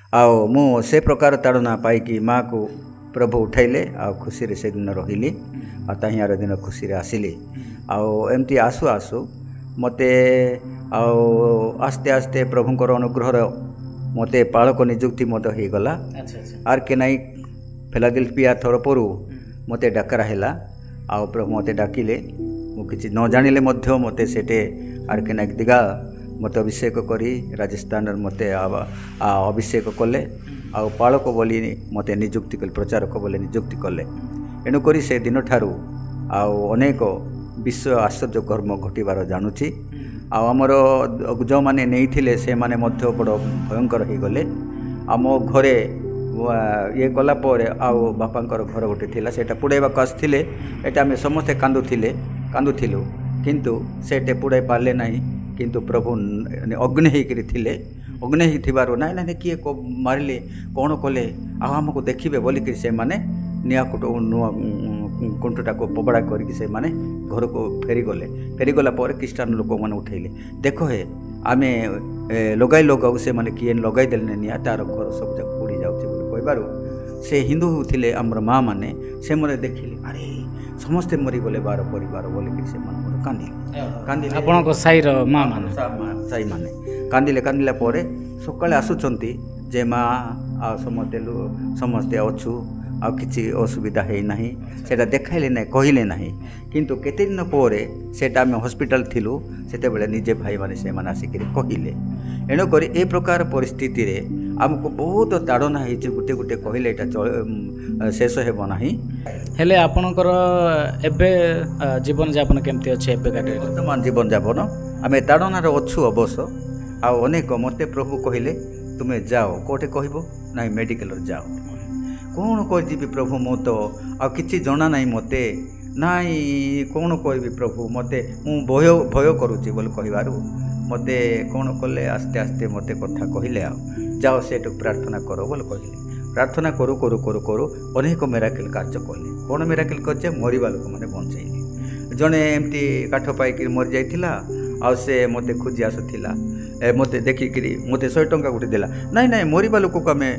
ଆଉ ମୁଁ ସେ ପ୍ରକାର ତାଡ଼ନା ପାଇକି ମାଆକୁ ପ୍ରଭୁ ଉଠାଇଲେ ଆଉ ଖୁସିରେ ସେଦିନ ରହିଲି ଆଉ ତାହିଁଆର ଦିନ ଖୁସିରେ ଆସିଲି। ଆଉ ଏମିତି ଆସୁ ଆସୁ ମୋତେ ଆଉ ଆସ୍ତେ ଆସ୍ତେ ପ୍ରଭୁଙ୍କର ଅନୁଗ୍ରହର ମୋତେ ପାଳକ ନିଯୁକ୍ତି ମଧ୍ୟ ହେଇଗଲା। ଆର୍ କେ ନାଇଁ ଫିଲାଡେଲଫିଆ ତରଫରୁ ମୋତେ ଡାକରା ହେଲା ଆଉ ପ୍ରଭୁ ମୋତେ ଡାକିଲେ। ମୁଁ କିଛି ନ ଜାଣିଲେ ମଧ୍ୟ ମୋତେ ସେଠି ଆର୍ କେ ନାଇଁ ଦିଗା ମୋତେ ଅଭିଷେକ କରି ରାଜସ୍ଥାନରେ ମୋତେ ଅଭିଷେକ କଲେ ଆଉ ପାଳକ ବୋଲି ମୋତେ ନିଯୁକ୍ତି କଲେ, ପ୍ରଚାରକ ବୋଲି ନିଯୁକ୍ତି କଲେ। ଏଣୁକରି ସେ ଦିନଠାରୁ ଆଉ ଅନେକ ବିଶ୍ୱ ଆଶ୍ଚର୍ଯ୍ୟ କର୍ମ ଘଟିବାର ଜାଣୁଛି। ଆଉ ଆମର ଯେଉଁମାନେ ନେଇଥିଲେ ସେମାନେ ମଧ୍ୟ ବଡ଼ ଭୟଙ୍କର ହେଇଗଲେ। ଆମ ଘରେ ଇଏ କଲା ପରେ ଆଉ ବାପାଙ୍କର ଘର ଗୋଟେ ଥିଲା, ସେଇଟା ପୁଡ଼ାଇବାକୁ ଆସିଥିଲେ। ଏଇଟା ଆମେ ସମସ୍ତେ କାନ୍ଦୁଥିଲୁ କିନ୍ତୁ ସେଇଟା ପୁଡ଼ାଇ ପାରିଲେ ନାହିଁ। କିନ୍ତୁ ପ୍ରଭୁ ଅଗ୍ନି ହେଇକରି ଥିଲେ। ଅଗ୍ନି ହେଇଥିବାରୁ ନାଇଁ କିଏ ମାରିଲେ କ'ଣ କଲେ ଆଉ ଆମକୁ ଦେଖିବେ ବୋଲିକିରି ସେମାନେ ନୂଆ କୁଣ୍ଠଟାକୁ ପବଡ଼ା କରିକି ସେମାନେ ଘରକୁ ଫେରିଗଲା ପରେ ଖ୍ରୀଷ୍ଟିଆନ ଲୋକମାନେ ଉଠେଇଲେ, ଦେଖ ହେ ଆମେ ଲଗାଉ ସେମାନେ କିଏ ଲଗାଇଦେଲେ ନିଆଁ, ତାର ଘର ସବୁ ଯାକ ପୋଡ଼ି ଯାଉଛି ବୋଲି କହିବାରୁ ସେ ହିନ୍ଦୁ ଥିଲେ ଆମର ମାଆ ମାନେ, ସେମାନେ ଦେଖିଲେ ଆରେ ସମସ୍ତେ ମରିଗଲେ 12 ପରିବାର ବୋଲିକିରି ସେମାନେ କାନ୍ଦିଲେ। ଆପଣଙ୍କ ସାହିର ମାଆ ମାନେ ସାହିମାନେ କାନ୍ଦିଲା ପରେ ସକାଳେ ଆସୁଛନ୍ତି ଯେ ମା ଆଉ ସମସ୍ତେ ଅଛୁ ଆଉ କିଛି ଅସୁବିଧା ହେଇନାହିଁ, ସେଇଟା ଦେଖାଇଲେ ନାହିଁ, କହିଲେ ନାହିଁ। କିନ୍ତୁ କେତେ ଦିନ ପରେ ସେଇଟା ଆମେ ହସ୍ପିଟାଲ ଥିଲୁ, ସେତେବେଳେ ନିଜେ ଭାଇମାନେ ସେମାନେ ଆସିକିରି କହିଲେ। ଏଣୁକରି ଏ ପ୍ରକାର ପରିସ୍ଥିତିରେ ଆମକୁ ବହୁତ ତାଡ଼ନା ହେଇଛି। ଗୋଟେ କହିଲେ ଏଇଟା ଶେଷ ହେବ ନାହିଁ। ହେଲେ ଆପଣଙ୍କର ଏବେ ଜୀବନଯାପନ କେମିତି ଅଛି? ଏବେ ବର୍ତ୍ତମାନ ଜୀବନଯାପନ ଆମେ ତାଡ଼ନାରେ ଅଛୁ ଅବଶ୍ୟ। ଆଉ ଅନେକ ମୋତେ ପ୍ରଭୁ କହିଲେ ତୁମେ ଯାଅ, କେଉଁଠି କହିବ ନାଇଁ ମେଡ଼ିକାଲରେ ଯାଅ। କ'ଣ କରିଯିବି ପ୍ରଭୁ, ମୁଁ ତ ଆଉ କିଛି ଜଣା ନାହିଁ ମୋତେ, ନାଇଁ କ'ଣ କରିବି ପ୍ରଭୁ, ମୁଁ ଭୟ କରୁଛି ବୋଲି କହିବାରୁ ମୋତେ କ'ଣ କଲେ ଆସ୍ତେ ଆସ୍ତେ ମୋତେ କଥା କହିଲେ ଆଉ ଯାଅ ସେଠୁ ପ୍ରାର୍ଥନା କର ବୋଲି କହିଲେ। ପ୍ରାର୍ଥନା କରୁ ଅନେକ ମିରାକିଲ୍ କାର୍ଯ୍ୟ କଲେ। କ'ଣ ମିରାକିଲ୍ କରିছে? ମରିବା ଲୋକମାନେ ବଞ୍ଚେଇଲେ। ଜଣେ ଏମିତି କାଠ ପାଇକିରି ମରିଯାଇଥିଲା ଆଉ ସେ ମୋତେ ଖୋଜି ଆସୁଥିଲା, ମୋତେ ଦେଖିକିରି ମୋତେ 100 ଟଙ୍କା ଗୋଟେ ଦେଲା। ନାଇଁ ମରିବା ଲୋକକୁ ଆମେ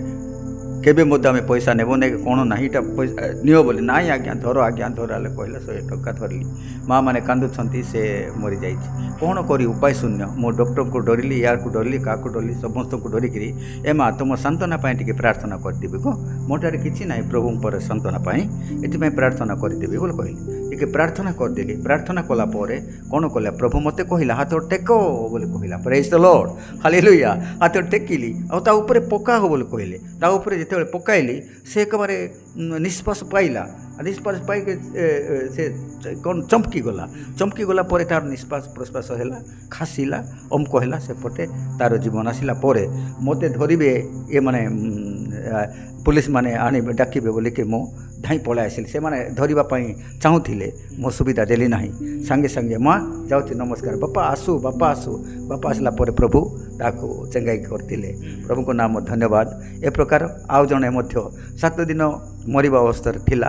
କେବେ ମଧ୍ୟ ଆମେ ପଇସା ନେବ ନାଇଁ, କ'ଣ ନାହିଁ ଏଇଟା ପଇସା ନିଅ ବୋଲି। ନାଇଁ ଆଜ୍ଞା ଧର ହେଲେ କହିଲା 100 ଟଙ୍କା ଧରିଲି। ମାଆ ମାନେ କାନ୍ଦୁଛନ୍ତି, ସେ ମରିଯାଇଛି। କ'ଣ କରି ଉପାୟ ଶୂନ୍ୟ। ମୁଁ ଡକ୍ଟରଙ୍କୁ ଡରିଲି, ୟାକୁ ଡରିଲି, କାହାକୁ ଡରିଲି, ସମସ୍ତଙ୍କୁ ଡରିକିରି ଏ ମା ତୁମ ସାନ୍ତ୍ୱନା ପାଇଁ ଟିକେ ପ୍ରାର୍ଥନା କରିଦେବି ଗୋ, ମୋଠାରେ କିଛି ନାହିଁ ପ୍ରଭୁଙ୍କର ସାନ୍ତ୍ୱନା ପାଇଁ, ଏଥିପାଇଁ ପ୍ରାର୍ଥନା କରିଦେବି ବୋଲି କହିଲି। ଟିକେ ପ୍ରାର୍ଥନା କରିଦେଲି। ପ୍ରାର୍ଥନା କଲା ପରେ କ'ଣ କଲା ପ୍ରଭୁ ମୋତେ କହିଲା ହାତ ଟେକ ବୋଲି କହିଲା। ପ୍ରେଜ୍ ଦ ଲର୍ଡ, ହାଲେଲୁୟା। ହାତ ଟେକିଲି ଆଉ ତା ଉପରେ ପକାଅ ବୋଲି କହିଲେ। ତା ଉପରେ ଯେତେବେଳେ ପକାଇଲି ସେ ଏକେବାରେ ନିଶ୍ୱାସ ପାଇକି ସେ କ'ଣ ଚମକିଗଲା ପରେ ତାର ନିଶ୍ୱାସ ପ୍ରଶ୍ୱାସ ହେଲା, ଖାସିଲା, ଅମକ ହେଲା। ସେପଟେ ତାର ଜୀବନ ଆସିଲା ପରେ ମୋତେ ଧରିବେ ଏମାନେ ପୁଲିସ ମାନେ ଆଣିବେ ଡାକିବେ ବୋଲିକି ମୁଁ ଧାଇଁ ପଳାଇ ଆସିଲି। ସେମାନେ ଧରିବା ପାଇଁ ଚାହୁଁଥିଲେ, ମୁଁ ସୁବିଧା ଦେଲି ନାହିଁ। ସାଙ୍ଗେ ମା ଯାଉଛି ନମସ୍କାର, ବାପା ଆସୁ। ବାପା ଆସିଲା ପରେ ପ୍ରଭୁ ତାକୁ ଚେଙ୍ଗାଇ କରିଥିଲେ। ପ୍ରଭୁଙ୍କ ନାମ ଧନ୍ୟବାଦ। ଏ ପ୍ରକାର ଆଉ ଜଣେ ମଧ୍ୟ 7 ଦିନ ମରିବା ଅବସ୍ଥାରେ ଥିଲା,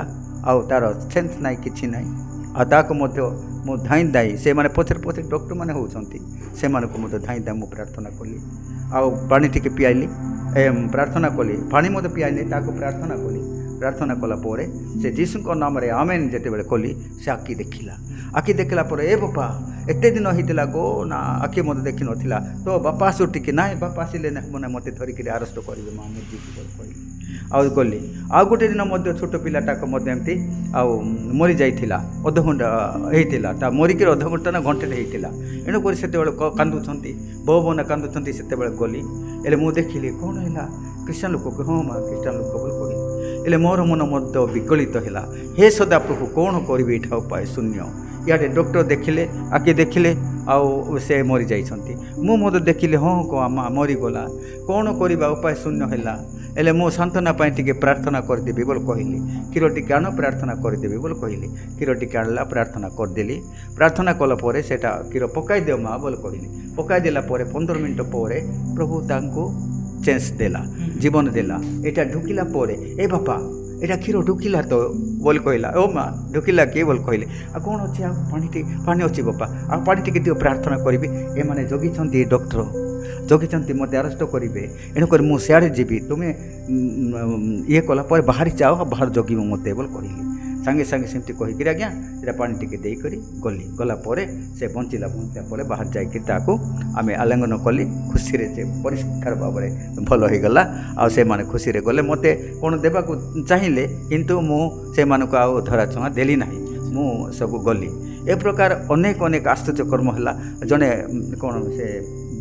ଆଉ ତାର ସେନ୍ସ ନାହିଁ, କିଛି ନାହିଁ। ଆଉ ତାକୁ ମଧ୍ୟ ମୁଁ ଧାଇଁ ସେମାନେ ପଛରେ ଡକ୍ଟରମାନେ ହେଉଛନ୍ତି, ସେମାନଙ୍କୁ ମଧ୍ୟ ଧାଇଁ ମୁଁ ପ୍ରାର୍ଥନା କଲି। ଆଉ ପାଣି ଟିକେ ପିଆଇଲି, ପ୍ରାର୍ଥନା କଲି। ପାଣି ମଧ୍ୟ ପିଆଇଲି, ତାକୁ ପ୍ରାର୍ଥନା କଲି। ପ୍ରାର୍ଥନା କଲା ପରେ ସେ ଯୀଶୁଙ୍କ ନାମରେ ଆମେନ୍ ଯେତେବେଳେ କଲି, ସେ ଆଖି ଦେଖିଲା ପରେ ଏ ବାପା ଏତେ ଦିନ ହେଇଥିଲା ଗୋ ନା ଆଖି ମୋତେ ଦେଖିନଥିଲା, ତ ବାପା ଆସୁ ଟିକେ। ନାଇଁ ବାପା ଆସିଲେ ମାନେ ମୋତେ ଧରିକିରି ଆରେଷ୍ଟ କରିବେ, ମା ମୁଁ ଯିବି କହିଲି। ଆଉ ଗଲି। ଆଉ ଗୋଟେ ଦିନ ମଧ୍ୟ ଛୋଟ ପିଲାଟାକୁ ମଧ୍ୟ ଏମିତି ଆଉ ମରିଯାଇଥିଲା, ଅଧଘଣ୍ଟା ହେଇଥିଲା, ତା ମରିକିରି ଅଧଘଣ୍ଟା ନା ଘଣ୍ଟାଟେ ହେଇଥିଲା। ଏଣୁକରି ସେତେବେଳେ କାନ୍ଦୁଛନ୍ତି, ବୋଉମାନେ କାନ୍ଦୁଛନ୍ତି। ସେତେବେଳେ ଗଲି, ହେଲେ ମୁଁ ଦେଖିଲି କ'ଣ ହେଲା, ଖ୍ରୀଷ୍ଟିଆନ ଲୋକକୁ। ହଁ ମା ଖ୍ରୀଷ୍ଟିଆନ ଲୋକ ବୋଲି କହିଲି। ହେଲେ ମୋର ମନ ମଧ୍ୟ ବିକଳିତ ହେଲା। ହେ ସଦାପ୍ରଭୁ କ'ଣ କରିବି, ଏଇଟା ଉପାୟ ଶୂନ୍ୟ। ଇଆଡ଼େ ଡକ୍ଟର ଦେଖିଲେ ଆଉ ସେ ମରିଯାଇଛନ୍ତି। ମୁଁ ମଧ୍ୟ ଦେଖିଲି, ହଁ ମା ମରିଗଲା, କ'ଣ କରିବା, ଉପାୟ ଶୂନ୍ୟ ହେଲା। ହେଲେ ମୁଁ ସାନ୍ତ୍ୱନା ପାଇଁ ଟିକେ ପ୍ରାର୍ଥନା କରିଦେବି ବୋଲି କହିଲି। କ୍ଷୀର ଟିକେ ଆଣ, ପ୍ରାର୍ଥନା କରିଦେବି ବୋଲି କହିଲି। କ୍ଷୀର ଟିକେ ଆଣିଲା, ପ୍ରାର୍ଥନା କରିଦେଲି। ପ୍ରାର୍ଥନା କଲା ପରେ ସେଇଟା କ୍ଷୀର ପକାଇଦିଅ ମା ବୋଲି କହିଲି। ପକାଇଦେଲା ପରେ 15 ମିନିଟ୍ ପରେ ପ୍ରଭୁ ତାଙ୍କୁ ଚେଞ୍ଜ ଦେଲା, ଜୀବନ ଦେଲା। ଏଇଟା ଢୁକିଲା ପରେ ଏ ବାପା ଏଇଟା କ୍ଷୀର ଢୁକିଲା ତ ବୋଲି କହିଲା। ଓ ମା ଢୁକିଲା କିଏ ବୋଲି କହିଲେ। ଆଉ କ'ଣ ଅଛି, ଆଉ ପାଣି ଅଛି ବାପା, ଆଉ ପାଣି ଟିକେ ଦିଅ, ପ୍ରାର୍ଥନା କରିବି। ଏମାନେ ଜଗିଛନ୍ତି, ଡକ୍ଟର ଜଗିଛନ୍ତି ମୋତେ ଆରେଷ୍ଟ କରିବେ, ଏଣୁକରି ମୁଁ ସିଆଡ଼େ ଯିବି, ତୁମେ ଇଏ କଲା ପରେ ବାହାରି ଯାଅ, ବାହାର ଜଗିବ ମୋତେ ବୋଲି କହିଲି। ସାଙ୍ଗେ ସାଙ୍ଗେ ସେମିତି କହିକିରି ଆଜ୍ଞା ସେଟା ପାଣି ଟିକେ ଦେଇକରି ଗଲା ପରେ ସେ ବଞ୍ଚିଲା ପରେ ବାହାର ଯାଇକରି ତାକୁ ଆମେ ଆଲିଙ୍ଗନ କଲି। ଖୁସିରେ ସେ ପରିଷ୍କାର ଭାବରେ ଭଲ ହୋଇଗଲା। ଆଉ ସେମାନେ ଖୁସିରେ ଗଲେ। ମୋତେ କ'ଣ ଦେବାକୁ ଚାହିଁଲେ, କିନ୍ତୁ ମୁଁ ସେମାନଙ୍କୁ ଆଉ ଧରାଛୁଆଁ ଦେଲି ନାହିଁ, ମୁଁ ସବୁ ଗଲି। ଏ ପ୍ରକାର ଅନେକ ଅନେକ ଆଶ୍ଚର୍ଯ୍ୟ କର୍ମ ହେଲା। ଜଣେ କ'ଣ ସେ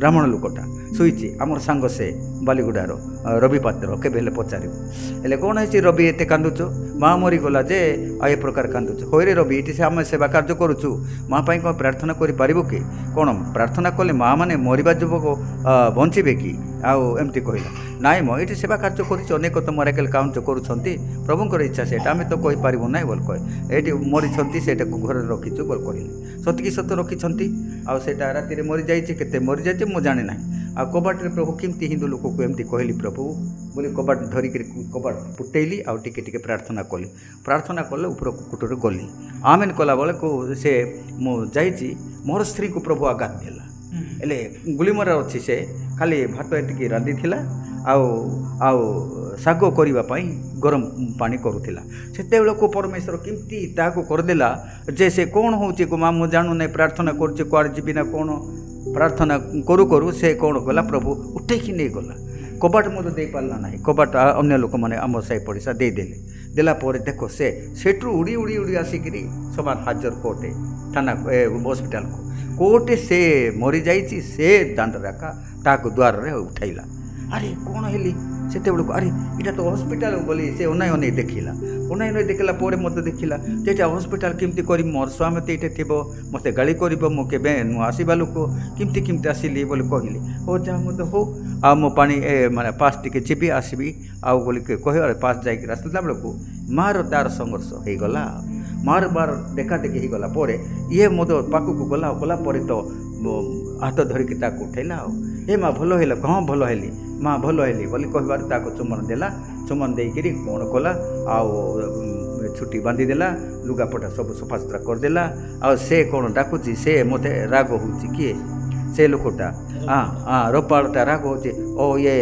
ବ୍ରାହ୍ମଣ ଲୋକଟା ଶୋଇଛି, ଆମର ସାଙ୍ଗ ସେ ବାଲିଗୁଡ଼ାର ରବି ପାତ୍ର, କେବେ ହେଲେ ପଚାରିବୁ। ହେଲେ କ'ଣ ହେଇଛି ରବି ଏତେ କାନ୍ଦୁଛୁ? ମା' ମରିଗଲା ଯେ ଆଉ ଏ ପ୍ରକାର କାନ୍ଦୁଛୁ? ହଇରେ ରବି, ଏଠି ସେ ଆମେ ସେବା କାର୍ଯ୍ୟ କରୁଛୁ, ମା' ପାଇଁ କ'ଣ ପ୍ରାର୍ଥନା କରିପାରିବୁ କି? କ'ଣ ପ୍ରାର୍ଥନା କଲେ ମା' ମାନେ ମରିବା ଯୁବକ ବଞ୍ଚିବେ କି? ଆଉ ଏମିତି କହିଲା। ନାଇଁ ମୁଁ ଏଠି ସେବା କାର୍ଯ୍ୟ କରୁଛି, ଅନେକ ତ ମରାକେଲ କାମ କରୁଛନ୍ତି, ପ୍ରଭୁଙ୍କର ଇଚ୍ଛା ସେଇଟା, ଆମେ ତ କହିପାରିବୁ ନାହିଁ ବୋଲି କହେ। ଏଇଠି ମରିଛନ୍ତି, ସେଇଟାକୁ ଘରେ ରଖିଛୁ ବୋଲି କହିଲେ। ସତକି ସତ ରଖିଛନ୍ତି। ଆଉ ସେଇଟା ରାତିରେ ମରିଯାଇଛି, କେତେ ମରିଯାଇଛି ମୁଁ ଜାଣି ନାହିଁ। ଆଉ କବାଟରେ ପ୍ରଭୁ କେମିତି ହିନ୍ଦୁ ଲୋକକୁ ଏମିତି କହିଲି ପ୍ରଭୁ ବୋଲି କବାଟ ଧରିକିରି କବାଟ ଫୁଟେଇଲି, ଆଉ ଟିକେ ଟିକେ ପ୍ରାର୍ଥନା କଲି। ପ୍ରାର୍ଥନା କଲେ ଉପରକୁ କୁଟରେ ଗଲି। ଆମେନ୍ କଲା ବେଳକୁ ସେ ମୁଁ ଯାଇଛି, ମୋର ସ୍ତ୍ରୀକୁ ପ୍ରଭୁ ଆଘାତ ଦେଲା। ହେଲେ ଗୁଳିମରା ଅଛି, ସେ ଖାଲି ଭାତ ଏତିକି ରାନ୍ଧିଥିଲା ଆଉ ଶାଗ କରିବା ପାଇଁ ଗରମ ପାଣି କରୁଥିଲା। ସେତେବେଳକୁ ପରମେଶ୍ୱର କେମିତି ତାହାକୁ କରିଦେଲା ଯେ ସେ କ'ଣ ହେଉଛି ମା ମୁଁ ଜାଣୁନାହିଁ, ପ୍ରାର୍ଥନା କରୁଛି, କୁଆଡ଼େ ଯିବି ନା କ'ଣ, ପ୍ରାର୍ଥନା କରୁ କରୁ ସେ କ'ଣ କଲା, ପ୍ରଭୁ ଉଠେଇକି ନେଇଗଲା। କବାଟ ମଧ୍ୟ ଦେଇପାରିଲା ନାହିଁ। କବାଟ ଅନ୍ୟ ଲୋକମାନେ ଆମ ସାହି ପଡ଼ିଶା ଦେଇଦେଲେ। ଦେଲା ପରେ ଦେଖ ସେ ସେଠୁ ଉଡ଼ି ଉଡ଼ି ଉଡ଼ି ଆସିକିରି ସମାନ ହାଜର କୋର୍ଟେ ଥାନା ହସ୍ପିଟାଲକୁ। କୋର୍ଟେ ସେ ମରିଯାଇଛି, ସେ ଦାଣ୍ଡରେ ଏକା ତାହାକୁ ଦ୍ୱାରରେ ଉଠାଇଲା। ଆରେ କ'ଣ ହେଲି ସେତେବେଳକୁ, ଆରେ ଏଇଟା ତ ହସ୍ପିଟାଲ ବୋଲି ସେ ଅନାଇ ଅନେଇ ଦେଖିଲା। ଅନାଇ ଅନେଇ ଦେଖିଲା ପରେ ମୋତେ ଦେଖିଲା ଯେ ଏଇଟା ହସ୍ପିଟାଲ, କେମିତି କରିବି, ମୋର ସ୍ୱାମୀ ତ ଏଇଠି ଥିବ, ମୋତେ ଗାଳି କରିବ, ମୁଁ କେବେ ମୁଁ ଆସିବା ଲୋକ କେମିତି ଆସିଲି ବୋଲି କହିଲି। ହଉ ଯାହା ମୋତେ ହଉ, ଆଉ ମୁଁ ପାଣି ମାନେ ପାସ୍ ଟିକେ ଯିବି ଆସିବି ଆଉ ବୋଲି କହିବାରେ ପାସ୍ ଯାଇକି ଆସିଲା ବେଳକୁ ମା'ର ତା'ର ସଂଘର୍ଷ ହେଇଗଲା। ମା'ର ଦେଖା ଦେଖି ହେଇଗଲା ପରେ ଇଏ ମଧ୍ୟ ପାଖକୁ ଗଲା ପରେ ତ ହାତ ଧରିକି ତାକୁ ଉଠେଇଲା। ଆଉ ଏ ମା' ଭଲ ହେଲ? ହଁ ଭଲ ହେଲି ମା', ଭଲ ହେଲି ବୋଲି କହିବାରୁ ତାକୁ ଚୁମନ ଦେଲା। ଚୁମନ ଦେଇକିରି କ'ଣ କଲା, ଆଉ ଛୁଟି ବାନ୍ଧିଦେଲା, ଲୁଗାପଟା ସବୁ ସଫାସୁତରା କରିଦେଲା। ଆଉ ସେ କ'ଣ ଡାକୁଛି, ସେ ମୋତେ ରାଗ ହେଉଛି, କିଏ ସେ ଲୋକଟା, ରୋପାଳଟା ରାଗ ହେଉଛି। ଓ ଇଏ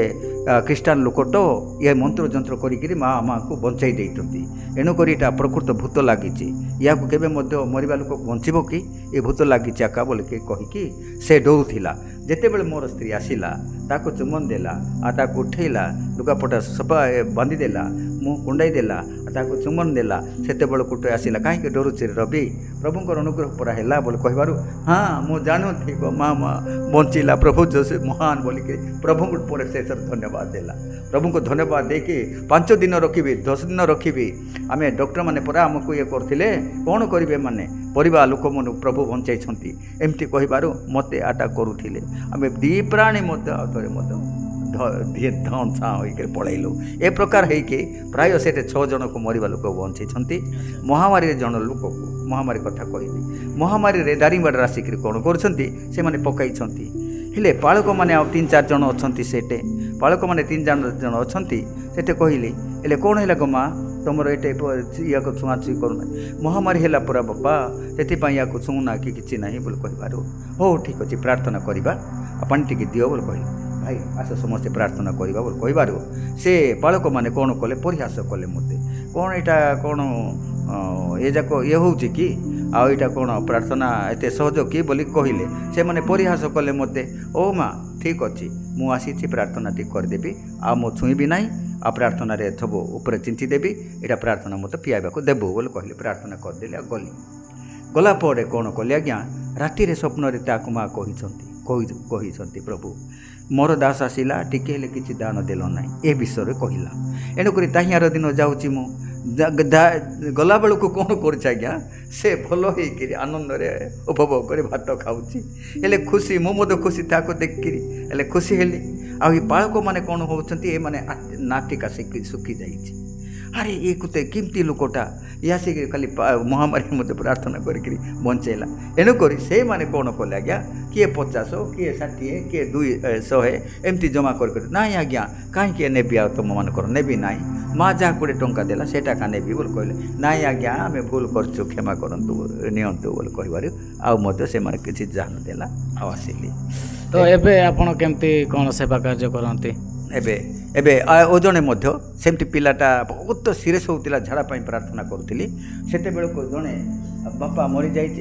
ଖ୍ରୀଷ୍ଟାନ ଲୋକ ତ, ଇଏ ମନ୍ତ୍ର ଯନ୍ତ୍ର କରିକିରି ମା'କୁ ବଞ୍ଚାଇ ଦେଇଛନ୍ତି, ଏଣୁକରି ଏଇଟା ପ୍ରକୃତ ଭୂତ ଲାଗିଛି, ୟାକୁ କେବେ ମଧ୍ୟ ମରିବା ଲୋକ ବଞ୍ଚିବ କି, ଏ ଭୂତ ଲାଗିଛି ଆକା ବୋଲିକି କହିକି ସେ ଡରୁଥିଲା। ଯେତେବେଳେ ମୋର ସ୍ତ୍ରୀ ଆସିଲା, ତାକୁ ଚୁମନ ଦେଲା, ଆଉ ତାକୁ ଉଠେଇଲା, ଲୁଗାପଟା ସଫା ବାନ୍ଧିଦେଲା, ମୁହଁ କୁଣ୍ଡାଇ ଦେଲା, ତାକୁ ଚୁମନ ଦେଲା, ସେତେବେଳକୁ ଆସିଲା। କାହିଁକି ଡରୁଛି ରବି? ପ୍ରଭୁଙ୍କର ଅନୁଗ୍ରହ ପରା ହେଲା ବୋଲି କହିବାରୁ, ହଁ ମୁଁ ଜାଣୁଥିବ ମା ବଞ୍ଚିଲା, ପ୍ରଭୁ ଯୋଶୀ ମହାନ ବୋଲିକି ପ୍ରଭୁଙ୍କୁ ପରେ ଶେଷରେ ଧନ୍ୟବାଦ ଦେଲା। ପ୍ରଭୁଙ୍କୁ ଧନ୍ୟବାଦ ଦେଇକି 5 ଦିନ ରଖିବି, 10 ଦିନ ରଖିବି। ଆମେ ଡକ୍ଟରମାନେ ପରା ଆମକୁ ଇଏ କରିଥିଲେ, କ'ଣ କରିବେ ମାନେ, ପରିବାର ଲୋକମାନଙ୍କୁ ପ୍ରଭୁ ବଞ୍ଚାଇଛନ୍ତି ଏମିତି କହିବାରୁ ମୋତେ ଆଟାକ୍ କରୁଥିଲେ। ଆମେ ଦୁଇ ପ୍ରାଣୀ ମଧ୍ୟ ଥରେ ମଧ୍ୟ ଧଁଛାଁ ହୋଇକରି ପଳାଇଲୁ। ଏ ପ୍ରକାର ହେଇକି ପ୍ରାୟ ସେଠି 6 ଜଣକୁ ମରିବା ଲୋକ ବଞ୍ଚାଇଛନ୍ତି। ମହାମାରୀରେ ଜଣେ ଲୋକକୁ, ମହାମାରୀ କଥା କହିବି, ମହାମାରୀରେ ଦାରିଙ୍ଗବାଡ଼ିରେ ଆସିକରି କ'ଣ କରୁଛନ୍ତି, ସେମାନେ ପକାଇଛନ୍ତି। ହେଲେ ପାଳକମାନେ ଆଉ 3-4 ଜଣ ଅଛନ୍ତି, ସେଠି ପାଳକମାନେ 3 ଜଣ ଅଛନ୍ତି। ସେଠି କହିଲେ, ହେଲେ କ'ଣ ହେଲା ଗୋ ମା, ତୁମର ଏଇଟା ୟାକୁ ଛୁଆଁଛୁଇଁ କରୁନାହିଁ, ମହାମାରୀ ହେଲା ପରା ବାପା, ସେଥିପାଇଁ ୟାକୁ ଛୁଉଁନା କି କିଛି ନାହିଁ ବୋଲି କହିବାରୁ, ହଉ ଠିକ୍ ଅଛି ପ୍ରାର୍ଥନା କରିବା, ପାଣି ଟିକେ ଦିଅ ବୋଲି କହିଲେ। ଭାଇ ଆସ ସମସ୍ତେ ପ୍ରାର୍ଥନା କରିବା ବୋଲି କହିବାରୁ ସେ ପାଳକମାନେ କ'ଣ କଲେ, ପରିହାସ କଲେ ମୋତେ। କ'ଣ ଏଇଟା କ'ଣ ଏ ଯାକ ଇଏ ହେଉଛି କି, ଆଉ ଏଇଟା କ'ଣ ପ୍ରାର୍ଥନା ଏତେ ସହଜ କି ବୋଲି କହିଲେ। ସେମାନେ ପରିହାସ କଲେ ମୋତେ। ଓ ମା ଠିକ୍ ଅଛି, ମୁଁ ଆସିଛି, ପ୍ରାର୍ଥନା ଟିକେ କରିଦେବି, ଆଉ ମୁଁ ଛୁଇଁବି ନାହିଁ, ଆଉ ପ୍ରାର୍ଥନାରେ ସବୁ ଉପରେ ଚିଞ୍ଚି ଦେବି, ଏଇଟା ପ୍ରାର୍ଥନା ମୋତେ ପିଆଇବାକୁ ଦେବୁ ବୋଲି କହିଲେ। ପ୍ରାର୍ଥନା କରିଦେଲି, ଆଉ ଗଲା ପରେ କ'ଣ କଲି ଆଜ୍ଞା, ରାତିରେ ସ୍ୱପ୍ନରେ ତାକୁ ମା କହିଛନ୍ତି ପ୍ରଭୁ ମୋର ଦାସ ଆସିଲା, ଟିକେ ହେଲେ କିଛି ଦାନ ଦେଲ ନାହିଁ, ଏ ବିଷୟରେ କହିଲା। ଏଣୁକରି ତାହିଁଆର ଦିନ ଯାଉଛି ମୁଁ, ଗଲାବେଳକୁ କ'ଣ କରୁଛି ଆଜ୍ଞା, ସେ ଭଲ ହେଇକିରି ଆନନ୍ଦରେ ଉପଭୋଗ କରି ଭାତ ଖାଉଛି। ହେଲେ ଖୁସି, ମୁଁ ମଧ୍ୟ ଖୁସି ତାକୁ ଦେଖିକିରି, ହେଲେ ଖୁସି ହେଲି। ଆଉ ଏ ବାଳକମାନେ କ'ଣ ହେଉଛନ୍ତି, ଏମାନେ ନାଟିକା ଶୁଖି ଯାଇଛି। ଆରେ ଏ କେମିତି ଲୋକଟା ଇଏ ଆସିକି ଖାଲି ମହାମାରୀ ମୋତେ ପ୍ରାର୍ଥନା କରିକିରି ବଞ୍ଚେଇଲା। ଏଣୁକରି ସେଇମାନେ କ'ଣ କଲେ ଆଜ୍ଞା, କିଏ 50, କିଏ 60, କିଏ 200 ଏମିତି ଜମା କରିକରି, ନାଇଁ ଆଜ୍ଞା କାହିଁକି ନେବି, ଆଉ ତୁମମାନଙ୍କର ନେବି ନାହିଁ, ମା' ଯାହା 20 ଟଙ୍କା ଦେଲା ସେଇଟା ଏକା ନେବି ବୋଲି କହିଲେ। ନାଇଁ ଆଜ୍ଞା ଆମେ ଭୁଲ କରିଛୁ, କ୍ଷମା କରନ୍ତୁ, ନିଅନ୍ତୁ ବୋଲି କହିବାରୁ ଆଉ ମଧ୍ୟ ସେମାନେ କିଛି ଯାହା ଦେଲା ଆଉ ଆସିଲି। ତ ଏବେ ଆପଣ କେମିତି କ'ଣ ସେବା କାର୍ଯ୍ୟ କରନ୍ତି? ଏବେ ଏବେ ଆଉ ଜଣେ ମଧ୍ୟ ସେମିତି ପିଲାଟା ବହୁତ ସିରିୟସ୍ ହେଉଥିଲା, ଝାଡ଼ା ପାଇଁ ପ୍ରାର୍ଥନା କରୁଥିଲି। ସେତେବେଳକୁ ଜଣେ ବାପା ମରିଯାଇଛି,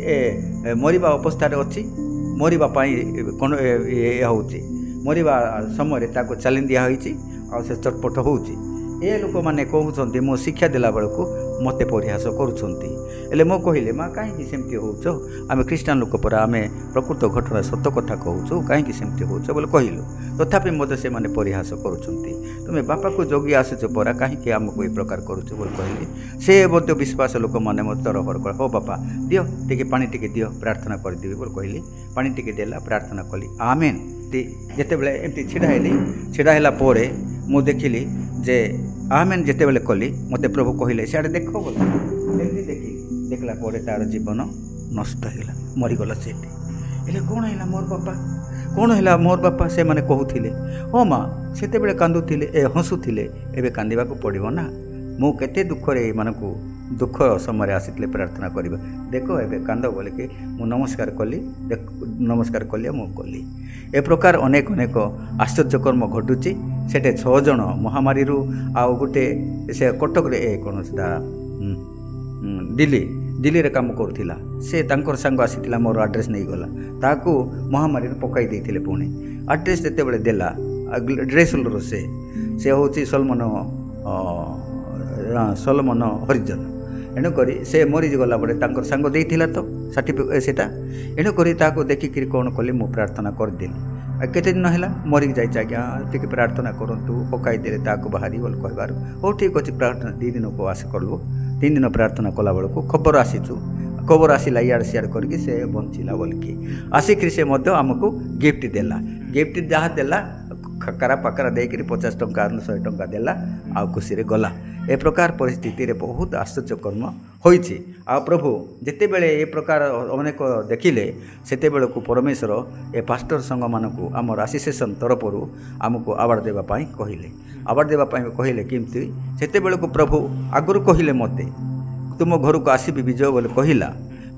ମରିବା ଅବସ୍ଥାରେ ଅଛି, ମରିବା ପାଇଁ କ'ଣ ହେଉଛି, ମରିବା ସମୟରେ ତାକୁ ଚାଲି ଦିଆହେଇଛି ଆଉ ସେ ଚଟପଟ ହେଉଛି। ଏ ଲୋକମାନେ କହୁଛନ୍ତି, ମୁଁ ଶିକ୍ଷା ଦେଲା ବେଳକୁ ମୋତେ ପରିହାସ କରୁଛନ୍ତି। ହେଲେ ମୁଁ କହିଲି, ମା' କାହିଁକି ସେମିତି ହେଉଛ? ଆମେ ଖ୍ରୀଷ୍ଟିଆନ ଲୋକ ପରା, ଆମେ ପ୍ରକୃତ ଘଟଣା ସତ କଥା କହୁଛୁ, କାହିଁକି ସେମିତି ହେଉଛ ବୋଲି କହିଲୁ। ତଥାପି ମଧ୍ୟ ସେମାନେ ପରିହାସ କରୁଛନ୍ତି। ତୁମେ ବାପାକୁ ଜଗି ଆସୁଛ ପରା, କାହିଁକି ଆମକୁ ଏ ପ୍ରକାର କରୁଛ ବୋଲି କହିଲି। ସେ ମଧ୍ୟ ବିଶ୍ୱାସ ଲୋକମାନେ ମୋତେ ତରଫର କଲେ, ହଉ ବାପା ଦିଅ ଟିକେ ପାଣି ଟିକେ ଦିଅ, ପ୍ରାର୍ଥନା କରିଦେବି ବୋଲି କହିଲି। ପାଣି ଟିକେ ଦେଲା, ପ୍ରାର୍ଥନା କଲି, ଆମେନ୍। ଯେତେବେଳେ ଏମିତି ଛିଡ଼ା ହେଲା ପରେ ମୁଁ ଦେଖିଲି ଯେ ଆମେନ୍ ଯେତେବେଳେ କଲି, ମୋତେ ପ୍ରଭୁ କହିଲେ ସିଆଡ଼େ ଦେଖ ବୋଲି। ଏମିତି ଦେଖିଲା ପରେ ତା'ର ଜୀବନ ନଷ୍ଟ ହେଇଗଲା, ମରିଗଲା ସେଠି। ହେଲେ କ'ଣ ହେଲା ମୋର ବାପା, କ'ଣ ହେଲା ମୋର ବାପା? ସେମାନେ କହୁଥିଲେ, ହଁ ମା' ସେତେବେଳେ କାନ୍ଦୁଥିଲେ, ହସୁଥିଲେ, ଏବେ କାନ୍ଦିବାକୁ ପଡ଼ିବ ନା। ମୁଁ କେତେ ଦୁଃଖରେ ଏମାନଙ୍କୁ ଦୁଃଖ ସମୟରେ ଆସିଥିଲେ ପ୍ରାର୍ଥନା କରିବା, ଦେଖ ଏବେ କାନ୍ଦ ବୋଲିକି ମୁଁ ନମସ୍କାର କଲି, ନମସ୍କାର କଲି, ମୁଁ କଲି। ଏ ପ୍ରକାର ଅନେକ ଆଶ୍ଚର୍ଯ୍ୟକର୍ମ ଘଟୁଛି। ସେଠି 6 ଜଣ ମହାମାରୀରୁ, ଆଉ ଗୋଟେ ସେ କଟକରେ କ'ଣ ସେଟା ଦିଲ୍ଲୀରେ କାମ କରୁଥିଲା, ସେ ତାଙ୍କର ସାଙ୍ଗ ଆସିଥିଲା, ମୋର ଆଡ୍ରେସ୍ ନେଇଗଲା, ତାକୁ ମହାମାରୀରେ ପକାଇ ଦେଇଥିଲେ। ପୁଣି ଆଡ୍ରେସ୍ ଯେତେବେଳେ ଦେଲା, ଡ୍ରେସୁଲର ସେ ହେଉଛି ସଲମନ ହରିଜନ। ଏଣୁକରି ସେ ମରିଗଲା ବେଳେ ତାଙ୍କର ସାଙ୍ଗ ଦେଇଥିଲା ତ ସାର୍ଟିଫିକେଟ୍ ସେଟା। ଏଣୁକରି ତାକୁ ଦେଖିକିରି କ'ଣ କଲି, ମୁଁ ପ୍ରାର୍ଥନା କରିଦେଲି। କେତେ ଦିନ ହେଲା ମରିଯାଇଛି ଆଜ୍ଞା, ଟିକେ ପ୍ରାର୍ଥନା କରନ୍ତୁ, ପକାଇଦେଲେ ତାକୁ ବାହାରି ବୋଲି କହିବାରୁ, ହଉ ଠିକ୍ ଅଛି ପ୍ରାର୍ଥନା 2 ଦିନ ଉପବାସ କଲୁ। 3 ଦିନ ପ୍ରାର୍ଥନା କଲାବେଳକୁ ଖବର ଆସିଲା ଇଆଡ଼େ ସିଆଡ଼େ କରିକି ସେ ବଞ୍ଚିଲା ବୋଲିକି ଆସିକିରି ସେ ମଧ୍ୟ ଆମକୁ ଗିଫ୍ଟ ଦେଲା। ଗିଫ୍ଟ ଯାହା ଦେଲା, କାରା ପାକରା ଦେଇକରି 50 ଟଙ୍କା 100 ଟଙ୍କା ଦେଲା, ଆଉ ଖୁସିରେ ଗଲା। ଏ ପ୍ରକାର ପରିସ୍ଥିତିରେ ବହୁତ ଆଶ୍ଚର୍ଯ୍ୟକର୍ମ ହୋଇଛି। ଆଉ ପ୍ରଭୁ ଯେତେବେଳେ ଏ ପ୍ରକାର ଅନେକ ଦେଖିଲେ, ସେତେବେଳକୁ ପରମେଶ୍ୱର ଏ ପାଷ୍ଟର ସଂଘମାନଙ୍କୁ ଆମର ଆସିସେସନ୍ ତରଫରୁ ଆମକୁ ଆୱାର୍ଡ଼ ଦେବା ପାଇଁ କହିଲେ। କେମିତି? ସେତେବେଳକୁ ପ୍ରଭୁ ଆଗରୁ କହିଲେ ମୋତେ, ତୁମ ଘରକୁ ଆସିବି ବିଜୟ ବୋଲି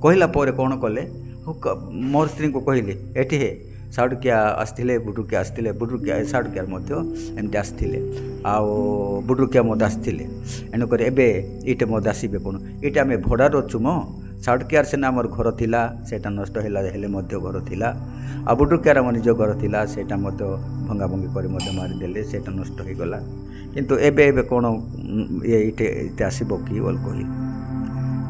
କହିଲା ପରେ କ'ଣ କଲେ, ମୋର ସ୍ତ୍ରୀଙ୍କୁ କହିଲେ, ଏଠି ସାଉଡ଼ିକିଆ ଆସିଥିଲେ, ବୁଡୁକିଆ ସାଉଡ଼ିକିଆ ମଧ୍ୟ ଏମିତି ଆସିଥିଲେ, ଆଉ ବୁଡୁକିଆ ମଧ୍ୟ ଆସିଥିଲେ। ଏଣୁକରି ଏବେ ଏଇଟା ମଧ୍ୟ ଆସିବେ। କ'ଣ ଏଇଟା ଆମେ ଭଡ଼ାରେ ଅଛୁ ମ, ସାଉଡ଼ିକିଆର ସିନା ଆମର ଘର ଥିଲା, ସେଇଟା ନଷ୍ଟ ହେଲା, ହେଲେ ମଧ୍ୟ ଘର ଥିଲା। ଆଉ ବୁଡୁକିଆର ଆମ ନିଜ ଘର ଥିଲା, ସେଇଟା ମଧ୍ୟ ଭଙ୍ଗାଭଙ୍ଗି କରି ମଧ୍ୟ ମାରିଦେଲେ, ସେଇଟା ନଷ୍ଟ ହୋଇଗଲା। କିନ୍ତୁ ଏବେ କ'ଣ ଏଇଟା ଆସିବ କି ବୋଲି କହିଲେ,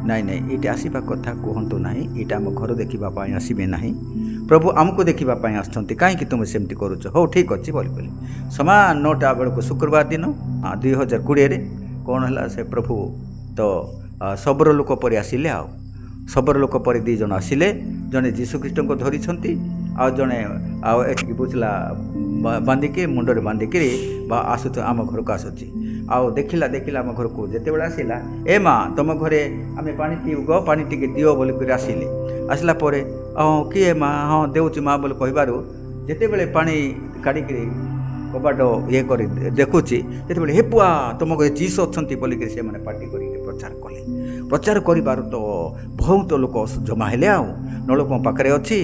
ନାଇଁ ଏଇଟା ଆସିବା କଥା କୁହନ୍ତୁ ନାହିଁ, ଏଇଟା ଆମ ଘର ଦେଖିବା ପାଇଁ ଆସିବେ ନାହିଁ, ପ୍ରଭୁ ଆମକୁ ଦେଖିବା ପାଇଁ ଆସୁଛନ୍ତି, କାହିଁକି ତୁମେ ସେମିତି କରୁଛ? ହଉ ଠିକ୍ ଅଛି ବୋଲି କହିଲେ। ସମାନ 9ଟା ବେଳକୁ ଶୁକ୍ରବାର ଦିନ 2020ରେ କ'ଣ ହେଲା, ସେ ପ୍ରଭୁ ତ ଶବର ଲୋକ ପରି ଆସିଲେ। ଆଉ ଶବର ଲୋକ ପରି 2 ଜଣ ଆସିଲେ, ଜଣେ ଯୀଶୁଖ୍ରୀଷ୍ଟଙ୍କୁ ଧରିଛନ୍ତି, ଆଉ ଜଣେ ଏଠିକି ବୁଝିଲା ବାନ୍ଧିକି, ମୁଣ୍ଡରେ ବାନ୍ଧିକିରି ଆମ ଘରକୁ ଆସୁଛି। ଆଉ ଦେଖିଲା ଆମ ଘରକୁ ଯେତେବେଳେ ଆସିଲା, ଏ ମା' ତମ ଘରେ ଆମେ ପାଣି ପିଇବୁ, ପାଣି ଟିକେ ଦିଅ ବୋଲିକରି ଆସିଲା ପରେ, କିଏ ମା'? ହଁ ଦେଉଛି ମା' ବୋଲି କହିବାରୁ, ଯେତେବେଳେ ପାଣି କାଢ଼ିକିରି କବାଟ କରି ଦେଖୁଛି, ଯେତେବେଳେ ହେ ପୁଆ ତମ ଘରେ ଯୀଶୁ ଅଛନ୍ତି ବୋଲିକିରି ସେମାନେ ପାଟି କରିକି ପ୍ରଚାର କରିବାରୁ ତ ବହୁତ ଲୋକ ଜମା ହେଲେ। ଆଉ ନଳକୂପ ପାଖରେ ଅଛି,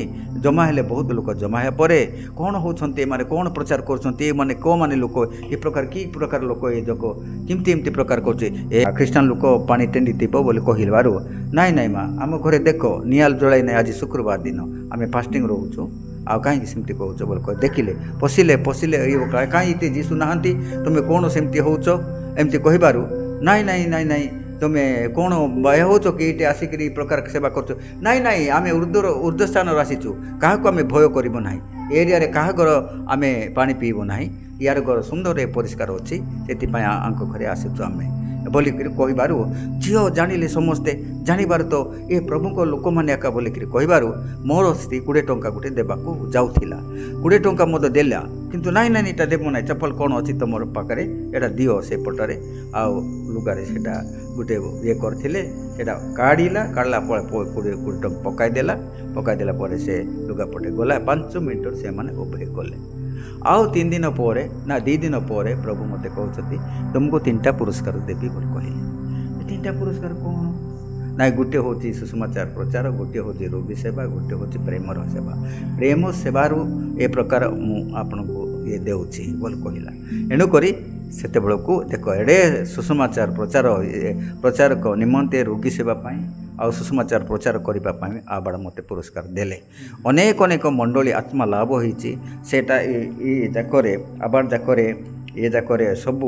ଜମା ହେଲେ ବହୁତ ଲୋକ। ଜମା ହେବା ପରେ କ'ଣ ହେଉଛନ୍ତି, ଏମାନେ କ'ଣ ପ୍ରଚାର କରୁଛନ୍ତି, ଏମାନେ କେଉଁମାନେ ଲୋକ, ଏ ପ୍ରକାର କି ପ୍ରକାର ଲୋକ, ଏ ଯୋଗ କେମିତି ଏମିତି ପ୍ରକାର କରୁଛି, ଏ ଖ୍ରୀଷ୍ଟିଆନ ଲୋକ ପାଣି ଟେଣ୍ଡି ଥିବ ବୋଲି କହିବାରୁ, ନାଇଁ ମା' ଆମ ଘରେ ଦେଖ ନିଆଁ ଜଳାଇ ନାହିଁ, ଆଜି ଶୁକ୍ରବାର ଦିନ ଆମେ ଫାଷ୍ଟିଂ ରହୁଛୁ, ଆଉ କାହିଁକି ସେମିତି କହୁଛ ବୋଲି ଦେଖିଲେ, ପଶିଲେ କାହିଁ ଏତେ ଯୀଶୁ ନାହାନ୍ତି, ତୁମେ କ'ଣ ସେମିତି ହେଉଛ ଏମିତି କହିବାରୁ, ନାଇଁ ତୁମେ କ'ଣ ହେଉଛ କି, ଏଇଠି ଆସିକିରି ଏ ପ୍ରକାର ସେବା କରୁଛ? ନାଇଁ ଆମେ ଉର୍ଦ୍ଧ୍ୱ ସ୍ଥାନରୁ ଆସିଛୁ, କାହାକୁ ଆମେ ଭୟ କରିବୁ ନାହିଁ, ଏରିଆରେ କାହା ଘର ଆମେ ପାଣି ପିଇବୁ ନାହିଁ, ୟାର ଘର ସୁନ୍ଦର ପରିଷ୍କାର ଅଛି, ସେଥିପାଇଁ ଆଙ୍କ ଘରେ ଆସିଛୁ ଆମେ ବୋଲିକିରି କହିବାରୁ, ଝିଅ ଜାଣିଲେ ସମସ୍ତେ, ଜାଣିବାରୁ ତ ଏ ପ୍ରଭୁଙ୍କ ଲୋକମାନେ ଏକା ବୋଲିକିରି କହିବାରୁ, ମୋର ସ୍ତ୍ରୀ 20 ଟଙ୍କା ଗୋଟେ ଦେବାକୁ ଯାଉଥିଲା, 20 ଟଙ୍କା ମଧ୍ୟ ଦେଲା। କିନ୍ତୁ ନାଇଁ ଏଇଟା ଦେବ ନାହିଁ, ଚପଲ କ'ଣ ଅଛି ତୁମର ପାଖରେ, ଏଇଟା ଦିଅ ସେପଟରେ, ଆଉ ଲୁଗାରେ ସେଇଟା ଗୋଟେ କରିଥିଲେ, ସେଇଟା କାଢ଼ିଲା ପରେ 20 ଟଙ୍କା ପକାଇଦେଲା ପରେ ସେ ଲୁଗା ପଟେ ଗଲା। 5 ମିନିଟରେ ସେମାନେ ଉଭୟ ଗଲେ। ଆଉ 3 ଦିନ ପରେ ନା 2 ଦିନ ପରେ ପ୍ରଭୁ ମୋତେ କହୁଛନ୍ତି ତୁମକୁ 3ଟା ପୁରସ୍କାର ଦେବି ବୋଲି କହିଲେ। ଏ 3ଟା ପୁରସ୍କାର କ'ଣ? ନାଇଁ, ଗୋଟେ ହେଉଛି ସୁଷମାଚାର ପ୍ରଚାର, ଗୋଟେ ହେଉଛି ରୋଗୀ ସେବା, ଗୋଟେ ହେଉଛି ପ୍ରେମର ସେବା। ପ୍ରେମ ସେବାରୁ ଏ ପ୍ରକାର ମୁଁ ଆପଣଙ୍କୁ ଇଏ ଦେଉଛି ବୋଲି କହିଲା। ଏଣୁକରି ସେତେବେଳକୁ ଦେଖ, ଏଡ଼େ ସୁଷମାଚାର ପ୍ରଚାରକ ନିମନ୍ତେ ରୋଗୀ ସେବା ପାଇଁ ଆଉ ସୁଷମାଚାର ପ୍ରଚାର କରିବା ପାଇଁ ଆବାଡ଼ ମୋତେ ପୁରସ୍କାର ଦେଲେ। ଅନେକ ଅନେକ ମଣ୍ଡଳୀ ଆତ୍ମା ଲାଭ ହୋଇଛି। ସେଇଟା ଏ ଯାକରେ ଆବାଡ଼ ଯାକରେ ଏ ଯାକରେ ସବୁ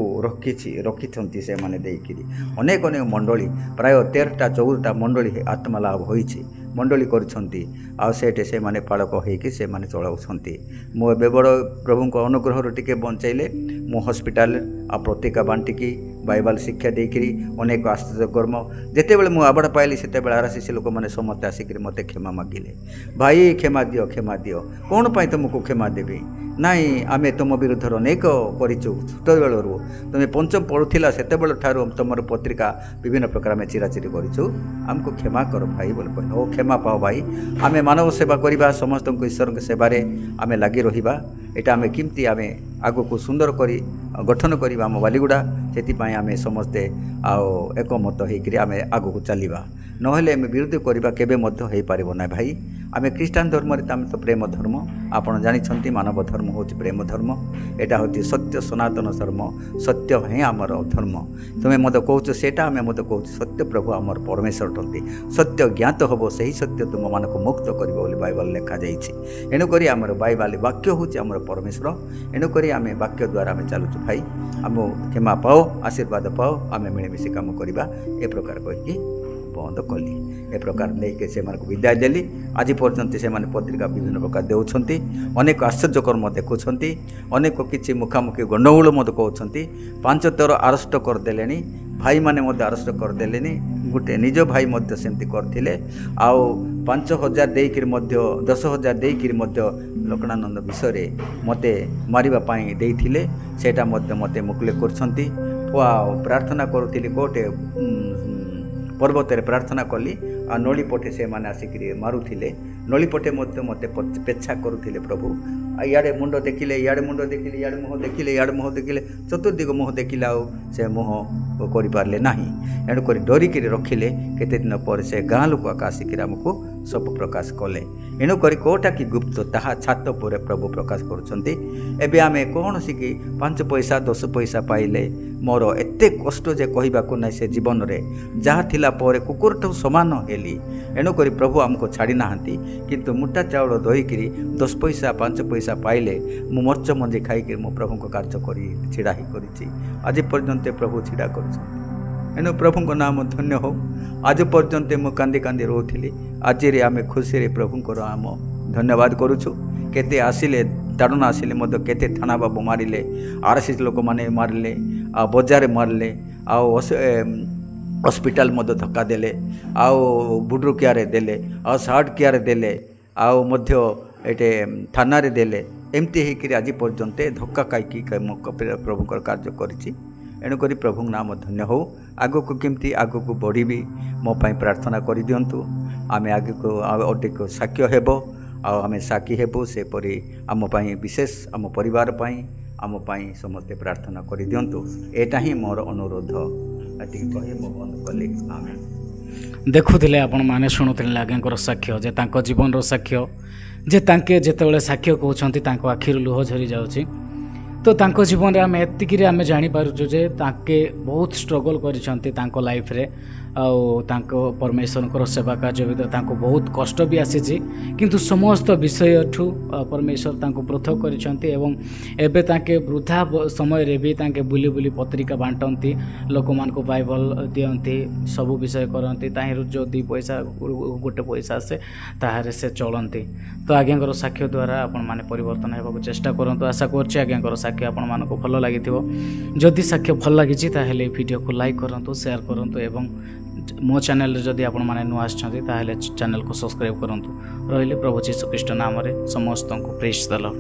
ରଖିଛନ୍ତି ସେମାନେ ଦେଇକିରି। ଅନେକ ଅନେକ ମଣ୍ଡଳୀ ପ୍ରାୟ 13ଟା 14ଟା ମଣ୍ଡଳୀ ଆତ୍ମା ଲାଭ ହୋଇଛି, ମଣ୍ଡଳୀ କରିଛନ୍ତି। ଆଉ ସେଇଠି ସେମାନେ ପାଳକ ହୋଇକି ସେମାନେ ଚଳାଉଛନ୍ତି। ମୁଁ ଏବେ ବଡ଼ ପ୍ରଭୁଙ୍କ ଅନୁଗ୍ରହରୁ ଟିକେ ବଞ୍ଚାଇଲେ। ମୁଁ ହସ୍ପିଟାଲ ଆଉ ପ୍ରତିକା ବାଣ୍ଟିକି ବାଇବେଲ ଶିକ୍ଷା ଦେଇକିରି ଅନେକ ଆଶ୍ଚର୍ଯ୍ୟକର୍ମ ଯେତେବେଳେ ମୁଁ ଆବାଡ଼ ପାଇଲି ସେତେବେଳେ RCC ଲୋକମାନେ ସମସ୍ତେ ଆସିକିରି ମୋତେ କ୍ଷମା ମାଗିଲେ। ଭାଇ କ୍ଷମା ଦିଅ, କ୍ଷମା ଦିଅ। କ'ଣ ପାଇଁ ତୁମକୁ କ୍ଷମା ଦେବି? ନାଇଁ, ଆମେ ତୁମ ବିରୁଦ୍ଧରେ ଅନେକ କରିଛୁ। ଛୋଟବେଳରୁ ତୁମେ ପଞ୍ଚମ ପଢ଼ୁଥିଲା ସେତେବେଳ ଠାରୁ ତୁମର ପତ୍ରିକା ବିଭିନ୍ନ ପ୍ରକାର ଆମେ ଚିରାଚିରି କରିଛୁ, ଆମକୁ କ୍ଷମା କର ଭାଇ ବୋଲି କହିଲେ। ହଉ, କ୍ଷମା ପାଅ ଭାଇ। ଆମେ ମାନବ ସେବା କରିବା, ସମସ୍ତଙ୍କୁ ଈଶ୍ୱରଙ୍କ ସେବାରେ ଆମେ ଲାଗି ରହିବା। ଏଇଟା ଆମେ କେମିତି ଆମେ ଆଗକୁ ସୁନ୍ଦର କରି ଗଠନ କରିବା ଆମ ବାଲିଗୁଡ଼ା, ସେଥିପାଇଁ ଆମେ ସମସ୍ତେ ଆଉ ଏକମତ ହେଇକରି ଆମେ ଆଗକୁ ଚାଲିବା। ନହେଲେ ଆମେ ବିରୋଧ କରିବା କେବେ ମଧ୍ୟ ହେଇପାରିବ ନାହିଁ ଭାଇ। ଆମେ ଖ୍ରୀଷ୍ଟିଆନ ଧର୍ମରେ ଆମେ ତ ପ୍ରେମ ଧର୍ମ, ଆପଣ ଜାଣିଛନ୍ତି। ମାନବ ଧର୍ମ ହେଉଛି ପ୍ରେମ ଧର୍ମ। ଏଇଟା ହେଉଛି ସତ୍ୟ ସନାତନ ଧର୍ମ, ସତ୍ୟ ହିଁ ଆମର ଧର୍ମ। ତୁମେ ମୋତେ କହୁଛ ସେଇଟା, ଆମେ ମୋତେ କହୁଛୁ ସତ୍ୟ ପ୍ରଭୁ ଆମର ପରମେଶ୍ୱର ଅଟନ୍ତି। ସତ୍ୟ ଜ୍ଞାତ ହେବ, ସେହି ସତ୍ୟ ତୁମମାନଙ୍କୁ ମୁକ୍ତ କରିବ ବୋଲି ବାଇବେଲ ଲେଖାଯାଇଛି। ଏଣୁକରି ଆମର ବାଇବେଲ ବାକ୍ୟ ହେଉଛି ଆମର ପରମେଶ୍ୱର। ଏଣୁକରି ଆମେ ବାକ୍ୟ ଦ୍ୱାରା ଆମେ ଚାଲୁଛୁ ଭାଇ। ଆମ କ୍ଷମା ପାଅ, ଆଶୀର୍ବାଦ ପାଅ, ଆମେ ମିଳିମିଶି କାମ କରିବା। ଏ ପ୍ରକାର କହିକି ବନ୍ଦ କଲି। ଏ ପ୍ରକାର ନେଇକି ସେମାନଙ୍କୁ ବିଦାୟ ଦେଲି। ଆଜି ପର୍ଯ୍ୟନ୍ତ ସେମାନେ ପତ୍ରିକା ବିଭିନ୍ନ ପ୍ରକାର ଦେଉଛନ୍ତି, ଅନେକ ଆଶ୍ଚର୍ଯ୍ୟକର୍ମ ଦେଖୁଛନ୍ତି, ଅନେକ କିଛି ମୁଖାମୁଖି ଗଣ୍ଡଗୋଳ ମଧ୍ୟ କହୁଛନ୍ତି। 5 ଥର ଆରେଷ୍ଟ କରିଦେଲେଣି, ଭାଇମାନେ ମଧ୍ୟ ଆରେଷ୍ଟ କରିଦେଲେଣି। ଗୋଟେ ନିଜ ଭାଇ ମଧ୍ୟ ସେମିତି କରିଥିଲେ। ଆଉ 5,000 ଦେଇକିରି ମଧ୍ୟ 10,000 ଦେଇକିରି ମଧ୍ୟ ଲୋକନାନନ୍ଦ ବିଷୟରେ ମୋତେ ମାରିବା ପାଇଁ ଦେଇଥିଲେ। ସେଇଟା ମଧ୍ୟ ମୋତେ ମୁକୁଲ କରୁଛନ୍ତି। ପ୍ରାର୍ଥନା କରୁଥିଲି, ଗୋଟେ ପର୍ବତରେ ପ୍ରାର୍ଥନା କଲି, ଆଉ ନଳୀ ପଟେ ସେମାନେ ଆସିକିରି ମାରୁଥିଲେ। ନଳୀ ପଟେ ମଧ୍ୟ ମୋତେ ପେଛା କରୁଥିଲେ ପ୍ରଭୁ। ଇଆଡ଼େ ମୁଣ୍ଡ ଦେଖିଲେ, ଇଆଡ଼େ ମୁଣ୍ଡ ଦେଖିଲେ, ଇଆଡ଼େ ମୁହଁ ଦେଖିଲେ, ଇଆଡ଼େ ମୁହଁ ଦେଖିଲେ, ଚତୁର୍ଦିଗ ମୁହଁ ଦେଖିଲେ, ଆଉ ସେ ମୁହଁ କରିପାରିଲେ ନାହିଁ। ଏଣୁକରି ଡରିକିରି ରଖିଲେ। କେତେ ଦିନ ପରେ ସେ ଗାଁ ଲୋକ ଆସିକିରି ଆମକୁ ସବୁ ପ୍ରକାଶ କଲେ। ଏଣୁକରି କେଉଁଟା କି ଗୁପ୍ତ ତାହା ଛାତ ପରେ ପ୍ରଭୁ ପ୍ରକାଶ କରୁଛନ୍ତି। ଏବେ ଆମେ କୌଣସି 5 ପଇସା 10 ପଇସା ପାଇଲେ ମୋର ଏତେ କଷ୍ଟ ଯେ କହିବାକୁ ନାହିଁ। ସେ ଜୀବନରେ ଯାହା ଥିଲା ପରେ କୁକୁରଠୁ ସମାନ ହେଲି। ଏଣୁକରି ପ୍ରଭୁ ଆମକୁ ଛାଡ଼ି ନାହାନ୍ତି। କିନ୍ତୁ ମୁଠା ଚାଉଳ ଧରିକିରି 10 ପଇସା 5 ପଇସା ପାଇଲେ ମୁଁ ମର୍ଚ୍ଚ ମଞ୍ଜି ଖାଇକିରି ମୁଁ ପ୍ରଭୁଙ୍କ କାର୍ଯ୍ୟ କରି ଛିଡ଼ା ହେଇ କରିଛି। ଆଜି ପର୍ଯ୍ୟନ୍ତ ପ୍ରଭୁ ଛିଡ଼ା କରୁଛନ୍ତି। ଏଣୁ ପ୍ରଭୁଙ୍କ ନାମ ଧନ୍ୟ ହେଉ। ଆଜି ପର୍ଯ୍ୟନ୍ତ ମୁଁ କାନ୍ଦି କାନ୍ଦି ରହୁଥିଲି। ଆଜିରେ ଆମେ ଖୁସିରେ ପ୍ରଭୁଙ୍କର ଆମ ଧନ୍ୟବାଦ କରୁଛୁ। କେତେ ଆସିଲେ, ତାଡ଼ନା ଆସିଲେ ମଧ୍ୟ କେତେ ଥାନା ବାବୁ ମାରିଲେ, RCC ଲୋକମାନେ ମାରିଲେ, ଆଉ ବଜାରରେ ମାରିଲେ, ଆଉ ହସ୍ପିଟାଲ ମଧ୍ୟ ଧକ୍କା ଦେଲେ, ଆଉ ବୁଡ୍ରୁ କେୟାରେ ଦେଲେ, ଆଉ ସାର୍ଟ କେୟାରେ ଦେଲେ, ଆଉ ମଧ୍ୟ ଏଠି ଥାନାରେ ଦେଲେ। ଏମିତି ହେଇକିରି ଆଜି ପର୍ଯ୍ୟନ୍ତ ଧକ୍କା ଖାଇକି ପ୍ରଭୁଙ୍କର କାର୍ଯ୍ୟ କରିଛି। ଏଣୁକରି ପ୍ରଭୁଙ୍କ ନାମ ଧନ୍ୟ ହେଉ। ଆଗକୁ କେମିତି ଆଗକୁ ବଢ଼ିବି, ମୋ ପାଇଁ ପ୍ରାର୍ଥନା କରିଦିଅନ୍ତୁ। ଆମେ ଆଗକୁ ଅଧିକ ସାକ୍ଷ୍ୟ ହେବ, ଆଉ ଆମେ ସାକ୍ଷୀ ହେବୁ। ସେପରି ଆମ ପାଇଁ ବିଶେଷ, ଆମ ପରିବାର ପାଇଁ, ଆମ ପାଇଁ ସମସ୍ତେ ପ୍ରାର୍ଥନା କରିଦିଅନ୍ତୁ। ଏଇଟା ହିଁ ମୋର ଅନୁରୋଧ। ଏତିକି କହି ମୁଁ ବନ୍ଦ କଲି। ଆମେନ୍। ଦେଖୁଥିଲେ ଆପଣମାନେ, ଶୁଣୁଥିଲେ ଆଜ୍ଞାଙ୍କର ସାକ୍ଷ୍ୟ, ଯେ ତାଙ୍କ ଜୀବନର ସାକ୍ଷ୍ୟ, ଯେ ତାଙ୍କେ ଯେତେବେଳେ ସାକ୍ଷ୍ୟ କହୁଛନ୍ତି ତାଙ୍କ ଆଖିରୁ ଲୁହ ଝରି ଯାଉଛି। ତ ତାଙ୍କ ଜୀବନରେ ଆମେ ଏତିକିରେ ଆମେ ଜାଣିପାରୁଛୁ ଯେ ତାଙ୍କେ ବହୁତ ଷ୍ଟ୍ରଗଲ୍ କରିଛନ୍ତି ତାଙ୍କ ଲାଇଫ୍ରେ। ଆଉ ତାଙ୍କ ପରମେଶ୍ୱରଙ୍କର ସେବା କାର୍ଯ୍ୟ ଭିତରେ ତାଙ୍କୁ ବହୁତ କଷ୍ଟ ବି ଆସିଛି। କିନ୍ତୁ ସମସ୍ତ ବିଷୟଠୁ ପରମେଶ୍ୱର ତାଙ୍କୁ ପୃଥକ କରିଛନ୍ତି। ଏବଂ ଏବେ ତାଙ୍କେ ବୃଦ୍ଧା ସମୟରେ ବି ତାଙ୍କେ ବୁଲି ବୁଲି ପତ୍ରିକା ବାଣ୍ଟନ୍ତି, ଲୋକମାନଙ୍କୁ ବାଇବଲ ଦିଅନ୍ତି, ସବୁ ବିଷୟ କରନ୍ତି। ତାହିଁରୁ ଯେଉଁ 2 ପଇସା 1 ପଇସା ଆସେ ତାହାରେ ସେ ଚଳନ୍ତି। ତ ଆଜ୍ଞାଙ୍କର ସାକ୍ଷ୍ୟ ଦ୍ୱାରା ଆପଣମାନେ ପରିବର୍ତ୍ତନ ହେବାକୁ ଚେଷ୍ଟା କରନ୍ତୁ। ଆଶା କରୁଛି ଆଜ୍ଞାଙ୍କର ସାକ୍ଷ୍ୟ ଆପଣମାନଙ୍କୁ ଭଲ ଲାଗିଥିବ। ଯଦି ସାକ୍ଷ୍ୟ ଭଲ ଲାଗିଛି ତାହେଲେ ଭିଡ଼ିଓକୁ ଲାଇକ୍ କରନ୍ତୁ, ସେୟାର କରନ୍ତୁ, ଏବଂ ମୋ ଚ୍ୟାନେଲରେ ଯଦି ଆପଣମାନେ ନୂଆ ଆସିଛନ୍ତି ତାହେଲେ ଚ୍ୟାନେଲକୁ ସବସ୍କ୍ରାଇବ୍ କରନ୍ତୁ। ରହିଲି ପ୍ରଭୁ ଯୀଶୁ ଖ୍ରୀଷ୍ଟ ନାମରେ ସମସ୍ତଙ୍କୁ ପ୍ରେଜ୍ ଦ ଲର୍ଡ।